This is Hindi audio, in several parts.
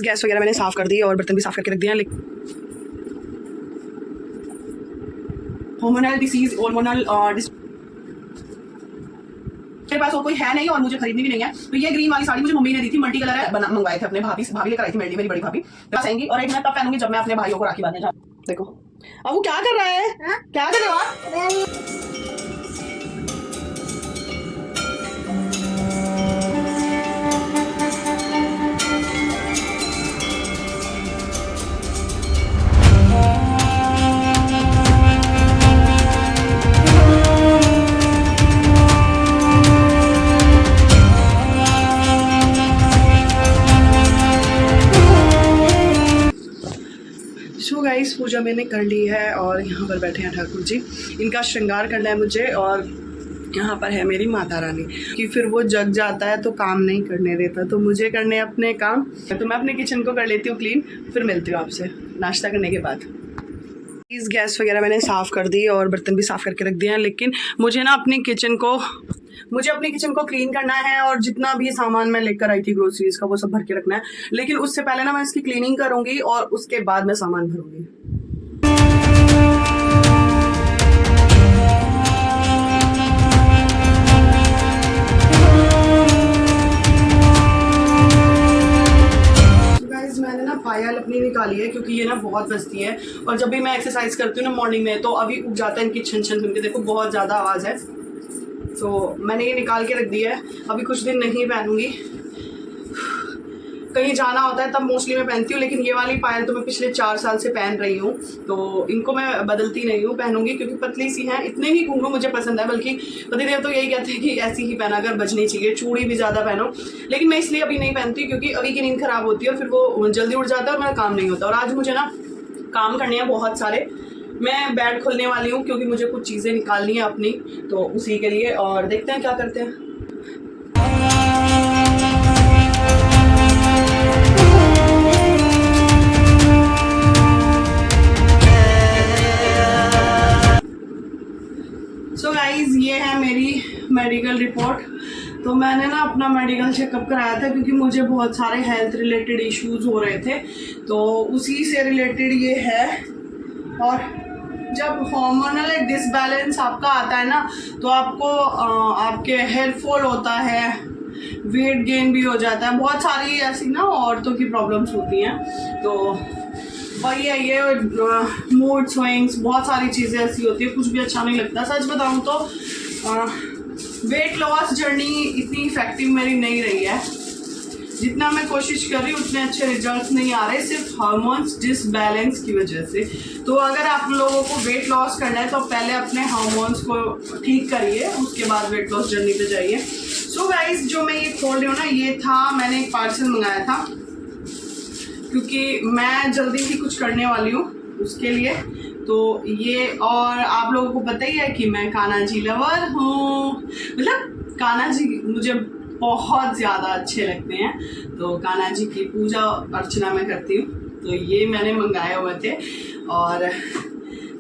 गैस वगैरह मैंने साफ़ कर दी और बर्तन भी साफ़ करके रख दिया। लेकिन हार्मोनल डिसीज मेरे पास और कोई है नहीं और मुझे खरीदनी भी नहीं है। तो ये ग्रीन वाली साड़ी मुझे मम्मी ने दी थी, मल्टी कलर है, मंगवाए थे अपने भाभी लेकर आई थी, मेरी बड़ी भाभी पास आएंगी और एक मैं तब पहनूंगी जब मैं अपने भाइयों को राखी बांधने जाऊँ। देखो अब वो क्या कर रहा है, क्या कर रहे हो आप? सो गाइस पूजा मैंने कर ली है और यहाँ पर बैठे हैं ठाकुर जी, इनका श्रृंगार करना है मुझे। और यहाँ पर है मेरी माता रानी कि फिर वो जग जाता है तो काम नहीं करने देता, तो मुझे करने अपने काम। तो मैं अपने किचन को कर लेती हूँ क्लीन, फिर मिलती हूँ आपसे नाश्ता करने के बाद। इस गैस वगैरह मैंने साफ़ कर दी और बर्तन भी साफ़ करके रख दिए हैं। लेकिन मुझे ना अपनी किचन को क्लीन करना है और जितना भी सामान मैं लेकर आई थी ग्रोसरीज का वो सब भर के रखना है। लेकिन उससे पहले ना मैं इसकी क्लीनिंग करूँगी और उसके बाद मैं सामान भरूँगी। मैंने ना पायल अपनी निकाली है क्योंकि ये ना बहुत बजती है और जब भी मैं एक्सरसाइज करती हूँ ना मॉर्निंग में तो अभी उठ जाता है इनकी छन छन सुन के। देखो बहुत ज़्यादा आवाज़ है, तो मैंने ये निकाल के रख दिया है। अभी कुछ दिन नहीं पहनूंगी, कहीं जाना होता है तब मोस्टली मैं पहनती हूँ। लेकिन ये वाली पायल तो मैं पिछले 4 साल से पहन रही हूँ, तो इनको मैं बदलती नहीं हूँ, पहनूंगी क्योंकि पतली सी हैं। इतने ही घूंघरू मुझे पसंद है, बल्कि पतिदेव तो यही कहते हैं कि ऐसी ही पहना कर, बजनी चाहिए, चूड़ी भी ज़्यादा पहनो। लेकिन मैं इसलिए अभी नहीं पहनती क्योंकि अभी की नींद खराब होती है और फिर वो जल्दी उठ जाता है और मेरा काम नहीं होता। और आज मुझे ना काम करने हैं बहुत सारे, मैं बेड खोलने वाली हूँ क्योंकि मुझे कुछ चीज़ें निकालनी है अपनी, तो उसी के लिए। और देखते हैं क्या करते हैं। सो गाइज ये है मेरी मेडिकल रिपोर्ट। तो मैंने ना अपना मेडिकल चेकअप कराया था क्योंकि मुझे बहुत सारे हेल्थ रिलेटेड इश्यूज हो रहे थे, तो उसी से रिलेटेड ये है। और जब हार्मोनल डिसबैलेंस आपका आता है ना तो आपको आपके हेयर फॉल होता है, वेट गेन भी हो जाता है, बहुत सारी ऐसी ना औरतों की प्रॉब्लम्स होती हैं। तो वही है, ये मूड स्विंग्स, बहुत सारी चीज़ें ऐसी होती है, कुछ भी अच्छा नहीं लगता। सच बताऊं तो वेट लॉस जर्नी इतनी इफेक्टिव मेरी नहीं रही है, जितना मैं कोशिश कर रही हूँ उतने अच्छे रिजल्ट्स नहीं आ रहे, सिर्फ हार्मोन्स डिसबैलेंस की वजह से। तो अगर आप लोगों को वेट लॉस करना है तो पहले अपने हार्मोन्स को ठीक करिए, उसके बाद वेट लॉस जर्नी पे जाइए। सो गाइस जो मैं ये खोल रही हूँ ना, ये था, मैंने एक पार्सल मंगाया था क्योंकि मैं जल्दी ही कुछ करने वाली हूँ उसके लिए। तो ये, और आप लोगों को पता ही है कि मैं कान्हा जी लवर हूँ, मतलब कान्हा जी मुझे बहुत ज़्यादा अच्छे लगते हैं, तो कान्हा जी की पूजा अर्चना मैं करती हूँ। तो ये मैंने मंगाए हुए थे और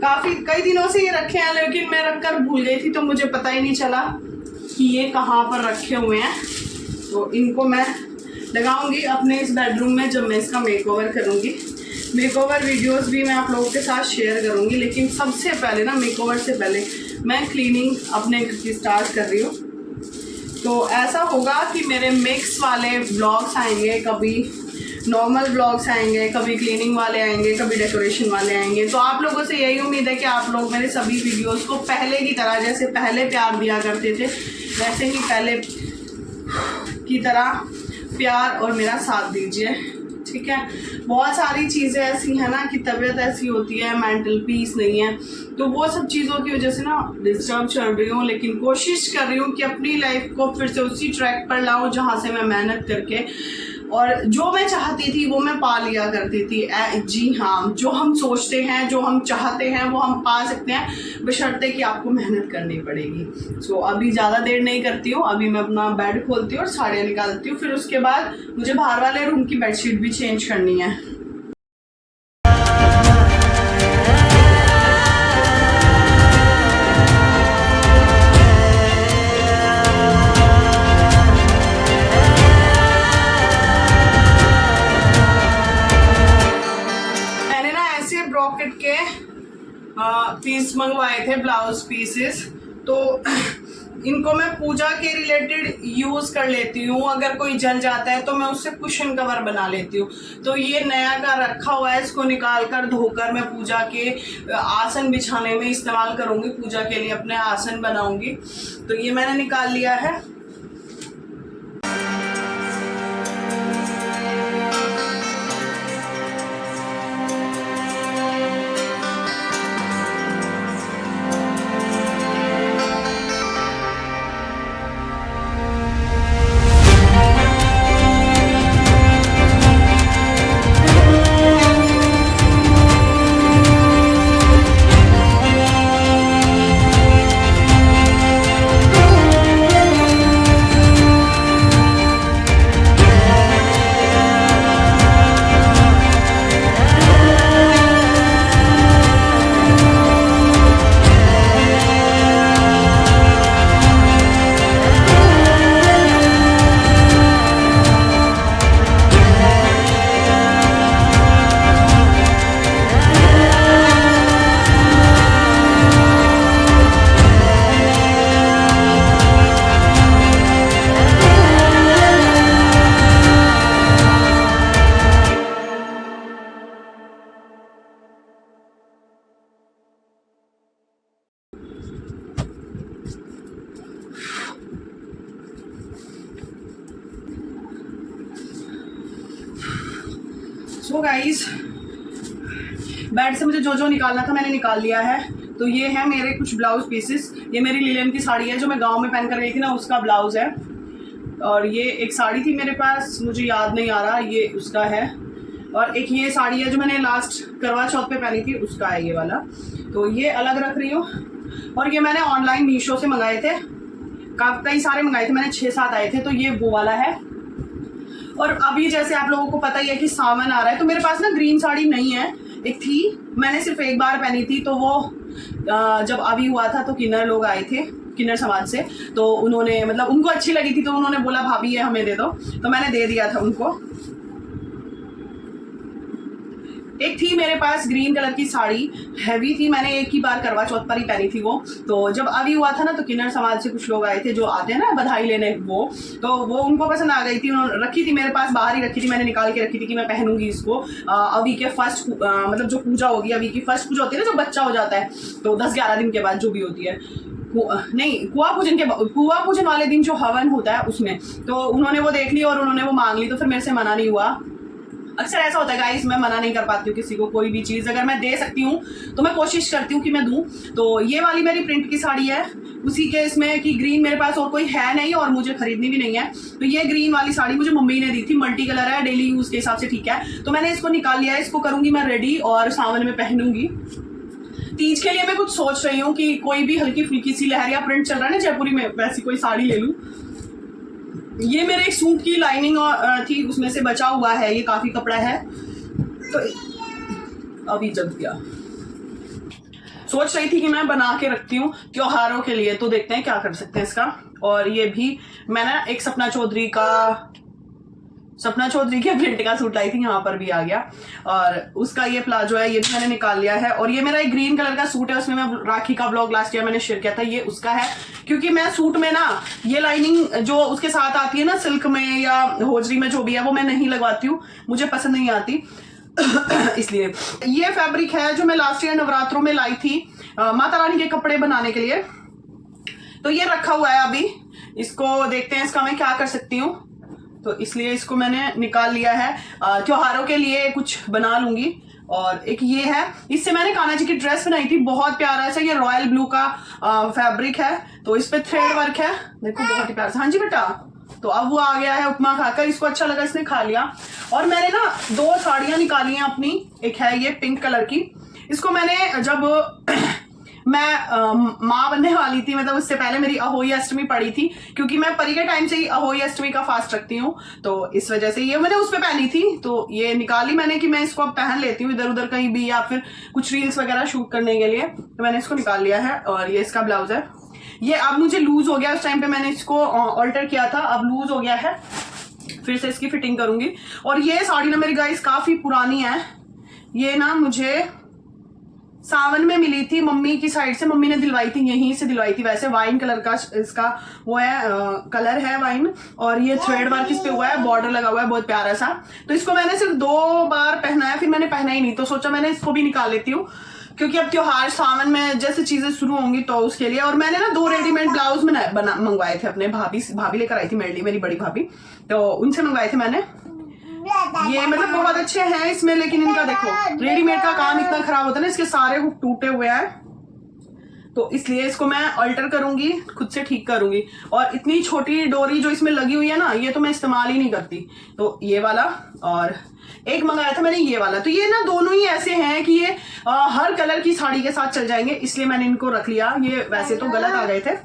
कई दिनों से ये रखे हैं, लेकिन मैं रखकर भूल गई थी तो मुझे पता ही नहीं चला कि ये कहाँ पर रखे हुए हैं। तो इनको मैं लगाऊंगी अपने इस बेडरूम में जब मैं इसका मेकओवर करूँगी। मेकओवर वीडियोस भी मैं आप लोगों के साथ शेयर करूँगी, लेकिन सबसे पहले ना मेकओवर से पहले मैं क्लीनिंग अपने की स्टार्ट कर रही हूँ। तो ऐसा होगा कि मेरे मिक्स वाले ब्लॉग्स आएंगे, कभी नॉर्मल ब्लॉग्स आएंगे, कभी क्लीनिंग वाले आएंगे, कभी डेकोरेशन वाले आएंगे। तो आप लोगों से यही उम्मीद है कि आप लोग मेरे सभी वीडियोस को पहले की तरह, जैसे पहले प्यार दिया करते थे वैसे ही पहले की तरह प्यार और मेरा साथ दीजिए, ठीक है। बहुत सारी चीज़ें ऐसी हैं ना कि तबीयत ऐसी होती है, मेंटल पीस नहीं है, तो वो सब चीज़ों की वजह से ना डिस्टर्ब चल रही हूँ। लेकिन कोशिश कर रही हूँ कि अपनी लाइफ को फिर से उसी ट्रैक पर लाऊं जहाँ से मैं मेहनत करके और जो मैं चाहती थी वो मैं पा लिया करती थी। जी हाँ, जो हम सोचते हैं, जो हम चाहते हैं वो हम पा सकते हैं, बशर्ते कि आपको मेहनत करनी पड़ेगी। सो अभी ज़्यादा देर नहीं करती हूँ, अभी मैं अपना बेड खोलती हूँ और साड़ियाँ निकालती हूँ, फिर उसके बाद मुझे बाहर वाले रूम की बेडशीट भी चेंज करनी है। मंगवाए थे ब्लाउज पीसेस, तो इनको मैं पूजा के रिलेटेड यूज कर लेती हूँ। अगर कोई जल जाता है तो मैं उससे कुशन कवर बना लेती हूँ। तो ये नया का रखा हुआ है, इसको निकाल कर धोकर मैं पूजा के आसन बिछाने में इस्तेमाल करूंगी, पूजा के लिए अपने आसन बनाऊंगी। तो ये मैंने निकाल लिया है। सो गाइस, बेड से मुझे जो जो निकालना था मैंने निकाल लिया है। तो ये है मेरे कुछ ब्लाउज पीसेस। ये मेरी लिलेन की साड़ी है जो मैं गांव में पहन कर गई थी ना, उसका ब्लाउज है। और ये एक साड़ी थी मेरे पास, मुझे याद नहीं आ रहा, ये उसका है। और एक ये साड़ी है जो मैंने लास्ट करवा चौथ पे पहनी थी, उसका है ये वाला। तो ये अलग रख रही हूँ। और ये मैंने ऑनलाइन मीशो से मंगाए थे, कई सारे मंगाए थे मैंने, 6-7 आए थे। तो ये वो वाला है। और अभी जैसे आप लोगों को पता ही है कि सावन आ रहा है, तो मेरे पास ना ग्रीन साड़ी नहीं है। एक थी, मैंने सिर्फ एक बार पहनी थी। तो वो जब अभी हुआ था तो किन्नर लोग आए थे, किन्नर समाज से। तो उन्होंने मतलब उनको अच्छी लगी थी, तो उन्होंने बोला भाभी ये हमें दे दो, तो मैंने दे दिया था उनको। एक थी मेरे पास ग्रीन कलर की साड़ी, हैवी थी, मैंने एक ही बार करवा चौथ पर ही पहनी थी वो। तो जब अभी हुआ था ना, तो किन्नर समाज से कुछ लोग आए थे जो आते हैं ना बधाई लेने, तो वो उनको पसंद आ गई थी। उन्होंने रखी थी मेरे पास, बाहर ही रखी थी, मैंने निकाल के रखी थी कि मैं पहनूंगी इसको अभी के फर्स्ट मतलब जो पूजा होगी, अभी की फर्स्ट पूजा होती है ना, जो बच्चा हो जाता है, तो 10-11 दिन के बाद जो भी होती है, नहीं कुआ पूजन वाले दिन जो हवन होता है उसमें। तो उन्होंने वो देख ली और उन्होंने वो मांग ली, तो फिर मेरे से मना नहीं हुआ। अक्सर ऐसा होता है गाइस, मैं मना नहीं कर पाती हूँ किसी को कोई भी चीज़। अगर मैं दे सकती हूँ तो मैं कोशिश करती हूँ कि मैं दूँ। तो ये वाली मेरी प्रिंट की साड़ी है, उसी के इसमें कि ग्रीन मेरे पास और कोई है नहीं और मुझे खरीदनी भी नहीं है। तो ये ग्रीन वाली साड़ी मुझे मम्मी ने दी थी, मल्टी कलर है, डेली यूज के हिसाब से ठीक है। तो मैंने इसको निकाल लिया है, इसको करूंगी मैं रेडी और सावन में पहनूंगी। तीज के लिए मैं कुछ सोच रही हूँ कि कोई भी हल्की फुल्की सी लहरिया प्रिंट चल रहा है ना जयपुरी में, वैसी कोई साड़ी ले लूँ। ये मेरे एक सूट की लाइनिंग थी, उसमें से बचा हुआ है, ये काफी कपड़ा है, तो अभी जब गया। सोच रही थी कि मैं बना के रखती हूँ त्योहारों के लिए, तो देखते हैं क्या कर सकते हैं इसका। और ये भी मैंने एक सपना चौधरी के प्रिंट का सूट लाई थी, यहाँ पर भी आ गया। और उसका ये प्लाजो है, ये भी मैंने निकाल लिया है। और ये मेरा एक ग्रीन कलर का सूट है, उसमें मैं राखी का ब्लॉग लास्ट ईयर मैंने शेयर किया था, ये उसका है। क्योंकि मैं सूट में ना ये लाइनिंग जो उसके साथ आती है ना, सिल्क में या होजरी में जो भी है, वो मैं नहीं लगवाती हूँ, मुझे पसंद नहीं आती। इसलिए ये फैब्रिक है जो मैं लास्ट ईयर नवरात्रों में लाई थी माता रानी के कपड़े बनाने के लिए। तो ये रखा हुआ है अभी, इसको देखते हैं इसका मैं क्या कर सकती हूँ। तो इसलिए इसको मैंने निकाल लिया है, त्योहारों के लिए कुछ बना लूंगी। और एक ये है, इससे मैंने कान्हा जी की ड्रेस बनाई थी, बहुत प्यारा सा, ये रॉयल ब्लू का फैब्रिक है। तो इस पे थ्रेड वर्क है, देखो बहुत ही प्यारा सा। हाँ जी बेटा। तो अब वो आ गया है उपमा खाकर, इसको अच्छा लगा, इसने खा लिया। और मैंने ना 2 साड़ियां निकाली हैं अपनी, एक है ये पिंक कलर की, इसको मैंने जब मैं माँ बनने वाली थी, मतलब उससे पहले मेरी अहोई अष्टमी पड़ी थी, क्योंकि मैं परी के टाइम से ही अहोई अष्टमी का फास्ट रखती हूँ, तो इस वजह से ये मैंने उस पे पहनी थी। तो ये निकाली मैंने कि मैं इसको अब पहन लेती हूँ इधर उधर कहीं भी, या फिर कुछ रील्स वगैरह शूट करने के लिए, तो मैंने इसको निकाल लिया है। और ये इसका ब्लाउज है, ये अब मुझे लूज हो गया, उस टाइम पे मैंने इसको ऑल्टर किया था, अब लूज हो गया है, फिर से इसकी फिटिंग करूंगी। और ये साड़ी ना मेरी गाइस काफी पुरानी है, ये ना मुझे सावन में मिली थी मम्मी की साइड से, मम्मी ने दिलवाई थी, यहीं से दिलवाई थी। वैसे वाइन कलर का इसका वो है, कलर है वाइन, और ये थ्रेड वर्क इस पे हुआ है, बॉर्डर लगा हुआ है बहुत प्यारा सा। तो इसको मैंने सिर्फ 2 बार पहना है, फिर मैंने पहना ही नहीं, तो सोचा मैंने इसको भी निकाल लेती हूँ, क्योंकि अब त्योहार सावन में जैसे चीजें शुरू होंगी तो उसके लिए। और मैंने ना 2 रेडीमेड ब्लाउज मंगवाए थे, अपने भाभी लेकर आई थी मेरी बड़ी भाभी, तो उनसे मंगवाए थे मैंने। ये मतलब बहुत अच्छे हैं इसमें, लेकिन इनका देखो रेडीमेड का काम इतना खराब होता है ना, इसके सारे हुक टूटे हुए हैं, तो इसलिए इसको मैं अल्टर करूंगी, खुद से ठीक करूंगी। और इतनी छोटी डोरी जो इसमें लगी हुई है ना, ये तो मैं इस्तेमाल ही नहीं करती। तो ये वाला, और एक मंगाया था मैंने ये वाला। तो ये ना दोनों ही ऐसे हैं कि ये हर कलर की साड़ी के साथ चल जाएंगे, इसलिए मैंने इनको रख लिया। ये वैसे तो गलत आ गए थे।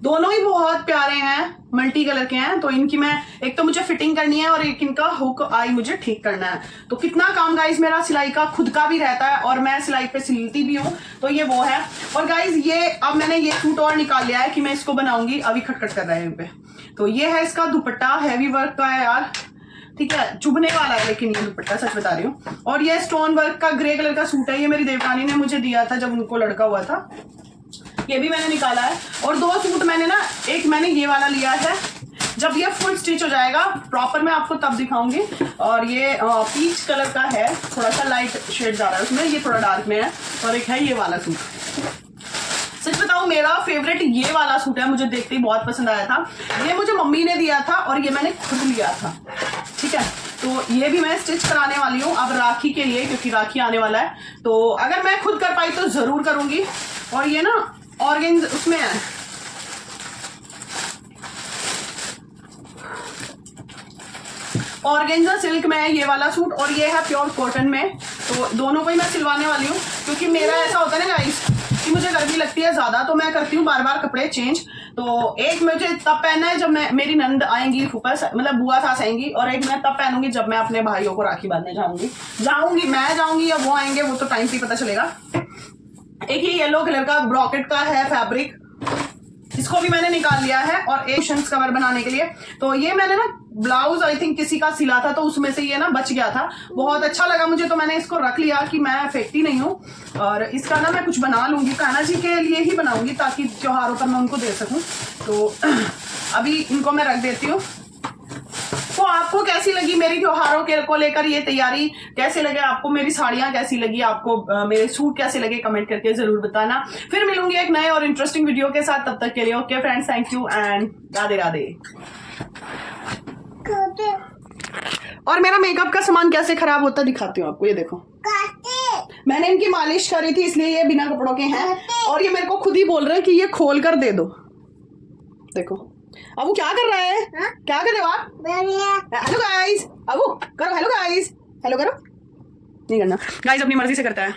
दोनों ही बहुत प्यारे हैं, मल्टी कलर के हैं। तो इनकी मैं एक तो मुझे फिटिंग करनी है, और एक इनका हुक आई मुझे ठीक करना है। तो कितना काम गाइज मेरा सिलाई का खुद का भी रहता है, और मैं सिलाई पे सिलती भी हूँ, तो ये वो है। और गाइज ये अब मैंने ये सूट और निकाल लिया है कि मैं इसको बनाऊंगी, अभी खटखट कर रहे हैं पे। तो ये है इसका दुपट्टा, हैवी वर्क का है यार, ठीक है, चुभने वाला है लेकिन ये दुपट्टा, सच बता रही हूँ। और ये स्टोन वर्क का ग्रे कलर का सूट है, ये मेरी देवरानी ने मुझे दिया था जब उनको लड़का हुआ था, ये भी मैंने निकाला है। और 2 सूट मैंने ना, एक मैंने ये वाला लिया है, जब ये फुल स्टिच हो जाएगा प्रॉपर मैं आपको तब दिखाऊंगी। और ये पीच कलर का है, थोड़ा सा लाइट शेड जा रहा है उसमें, ये थोड़ा डार्क में है। और एक है ये वाला सूट, सच बताऊं मेरा फेवरेट ये वाला सूट है, मुझे देखते ही बहुत पसंद आया था। ये मुझे मम्मी ने दिया था और ये मैंने खुद लिया था, ठीक है। तो ये भी मैं स्टिच कराने वाली हूँ अब राखी के लिए, क्योंकि राखी आने वाला है, तो अगर मैं खुद कर पाई तो जरूर करूंगी। और ये ना ऑर्गेन्ज उसमें है, ऑर्गेन्जा सिल्क में है ये वाला सूट, और ये है प्योर कॉटन में। तो दोनों को ही मैं सिलवाने वाली हूँ, क्योंकि मेरा ऐसा होता है ना गाइस कि मुझे गर्मी लगती है ज्यादा, तो मैं करती हूँ बार बार कपड़े चेंज। तो एक मुझे तब पहनना है जब मेरी नंद आएंगी, फूफा मतलब बुआ सास आएंगी, और एक मैं तब पहनूंगी जब मैं अपने भाइयों को राखी बांधने मैं जाऊंगी या वो आएंगे, वो तो टाइम पे पता चलेगा। एक ये येलो कलर का ब्रॉकेट का है फैब्रिक, इसको भी मैंने निकाल लिया है, और एक कुशन्स कवर बनाने के लिए। तो ये मैंने ना ब्लाउज आई थिंक किसी का सिला था, तो उसमें से ये ना बच गया था, बहुत अच्छा लगा मुझे, तो मैंने इसको रख लिया कि मैं फेंकती नहीं हूँ। और इसका ना मैं कुछ बना लूंगी, कान्हा जी के लिए ही बनाऊंगी, ताकि त्योहारों पर मैं उनको दे सकूं। तो अभी इनको मैं रख देती हूँ। तो आपको कैसी लगी मेरी त्योहारों के को लेकर ये तैयारी, कैसे लगे आपको मेरी साड़ियां, कैसी लगी आपको मेरे सूट कैसे लगे, कमेंट करके जरूर बताना। फिर मिलूंगी एक नए और इंटरेस्टिंग वीडियो के साथ, तब तक के लिए okay friends, thank you and Radhe Radhe. और मेरा मेकअप का सामान कैसे खराब होता दिखाती हूँ आपको, ये देखो मैंने इनकी मालिश करी थी, इसलिए ये बिना कपड़ों के हैं, और ये मेरे को खुद ही बोल रहे हैं कि ये खोल कर दे दो। देखो अब वो क्या कर रहा है, हा? क्या कर रहे हो आप? हेलो गाइस, अब करो, हेलो गाइस, हेलो करो, नहीं करना गाइस, अपनी मर्जी से करता है।